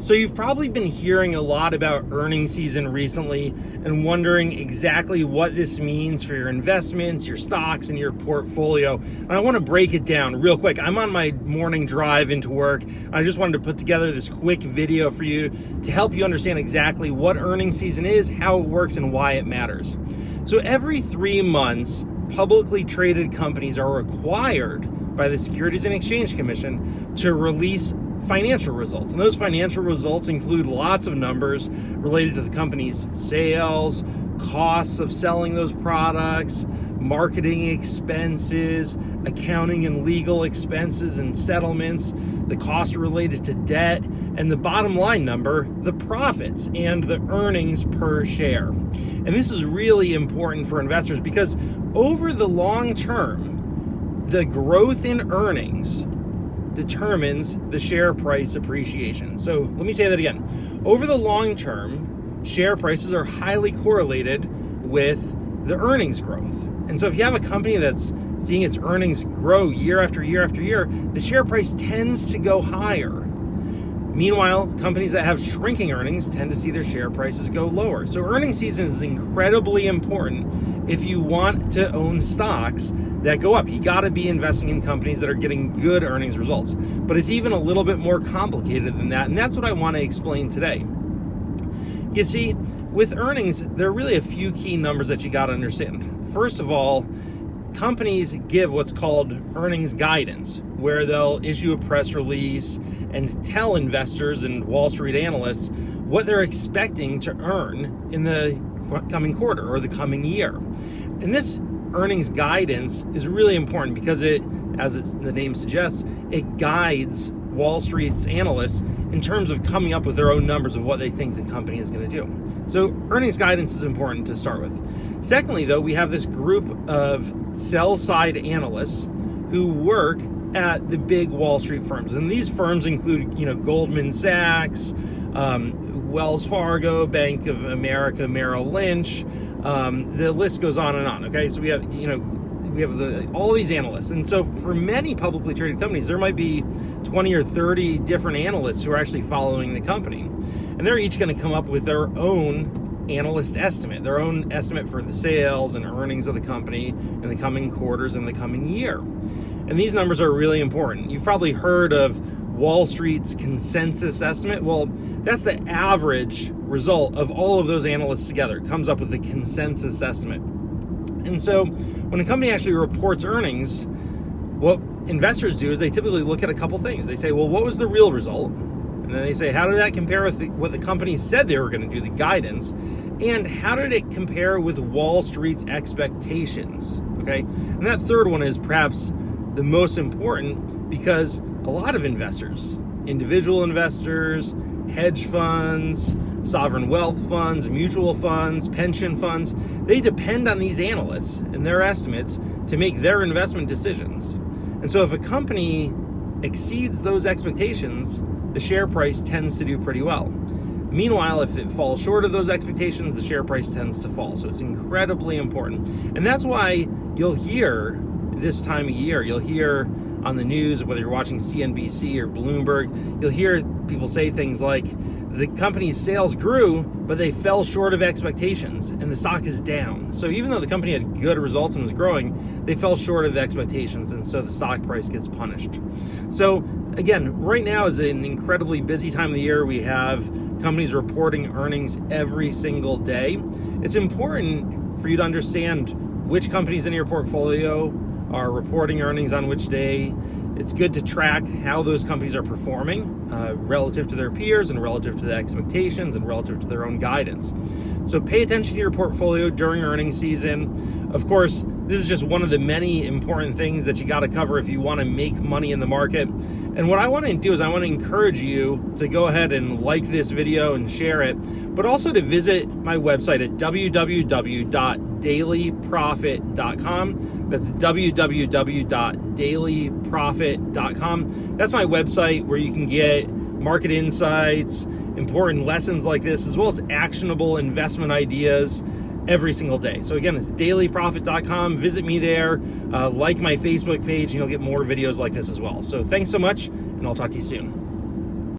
So you've probably been hearing a lot about earnings season recently and wondering exactly what this means for your investments, your stocks, and your portfolio. And I want to break it down real quick. I'm on my morning drive into work. I just wanted to put together this quick video for you to help you understand exactly what earnings season is, how it works, and why it matters. So every 3 months, publicly traded companies are required by the Securities and Exchange Commission to release financial results. And those financial results include lots of numbers related to the company's sales, costs of selling those products, marketing expenses, accounting and legal expenses and settlements, the cost related to debt, and the bottom line number, the profits and the earnings per share. And this is really important for investors because over the long term, the growth in earnings determines the share price appreciation. So let me say that again. Over the long term, share prices are highly correlated with the earnings growth. And so if you have a company that's seeing its earnings grow year after year after year, the share price tends to go higher. Meanwhile, companies that have shrinking earnings tend to see their share prices go lower. So earnings season is incredibly important if you want to own stocks that go up. You got to be investing in companies that are getting good earnings results. But it's even a little bit more complicated than that, and that's what I want to explain today. You see, with earnings, there are really a few key numbers that you got to understand. First of all, companies give what's called earnings guidance, where they'll issue a press release and tell investors and Wall Street analysts what they're expecting to earn in the coming quarter or the coming year. And this earnings guidance is really important because it, as the name suggests, it guides Wall Street's analysts in terms of coming up with their own numbers of what they think the company is going to do. So earnings guidance is important to start with. Secondly, though, we have this group of sell-side analysts who work at the big Wall Street firms. And these firms include, Goldman Sachs, Wells Fargo, Bank of America, Merrill Lynch. The list goes on and on. Okay, so we have, all these analysts. And so for many publicly traded companies, there might be 20 or 30 different analysts who are actually following the company. And they're each going to come up with their own analyst estimate, their own estimate for the sales and earnings of the company in the coming quarters and the coming year. And these numbers are really important. You've probably heard of Wall Street's consensus estimate. Well, that's the average result of all of those analysts together. It comes up with the consensus estimate. And so when a company actually reports earnings, what investors do is they typically look at a couple things. They say, well, what was the real result? And then they say, how did that compare with what the company said they were going to do, the guidance? And how did it compare with Wall Street's expectations? Okay. And that third one is perhaps the most important because a lot of investors, individual investors, hedge funds, sovereign wealth funds, mutual funds, pension funds, they depend on these analysts and their estimates to make their investment decisions. And so if a company exceeds those expectations, the share price tends to do pretty well. Meanwhile, if it falls short of those expectations, the share price tends to fall. So it's incredibly important. And that's why you'll hear this time of year, you'll hear on the news, whether you're watching CNBC or Bloomberg, you'll hear people say things like, the company's sales grew, but they fell short of expectations and the stock is down. So even though the company had good results and was growing, they fell short of the expectations, and so the stock price gets punished. So again, right now is an incredibly busy time of the year. We have companies reporting earnings every single day. It's important for you to understand which companies in your portfolio are reporting earnings on which day. It's good to track how those companies are performing relative to their peers and relative to the expectations and relative to their own guidance. So pay attention to your portfolio during earnings season. Of course, this is just one of the many important things that you got to cover if you want to make money in the market. And what I want to do is I want to encourage you to go ahead and like this video and share it, but also to visit my website at www.dailyprofit.com. That's www.dailyprofit.com. That's my website where you can get market insights, important lessons like this, as well as actionable investment ideas every single day. So again, it's dailyprofit.com. Visit me there, like my Facebook page, and you'll get more videos like this as well. So thanks so much, and I'll talk to you soon.